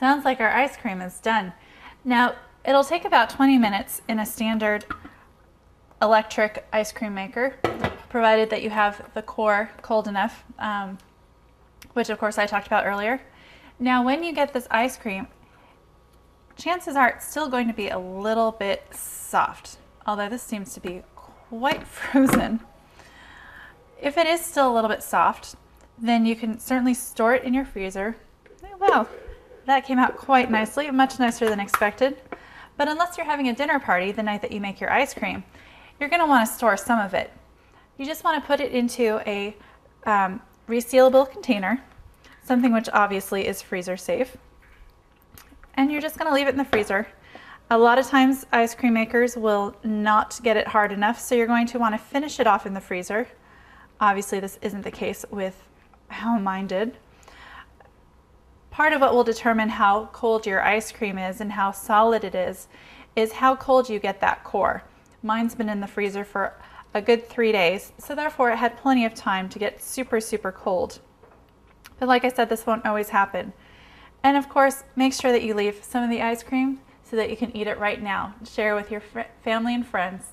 Sounds like our ice cream is done. Now, it'll take about 20 minutes in a standard electric ice cream maker, provided that you have the core cold enough, which of course I talked about earlier. Now, when you get this ice cream, chances are it's still going to be a little bit soft, although this seems to be quite frozen. If it is still a little bit soft, then you can certainly store it in your freezer. Wow, that came out quite nicely, much nicer than expected. But unless you're having a dinner party the night that you make your ice cream, you're going to want to store some of it. You just want to put it into a resealable container, something which obviously is freezer safe. And you're just going to leave it in the freezer. A lot of times ice cream makers will not get it hard enough, so you're going to want to finish it off in the freezer. Obviously this isn't the case with how mine did. Part of what will determine how cold your ice cream is and how solid it is how cold you get that core. Mine's been in the freezer for a good 3 days, so therefore it had plenty of time to get super, super cold. But like I said, this won't always happen. And of course, make sure that you leave some of the ice cream so that you can eat it right now. Share with your family and friends.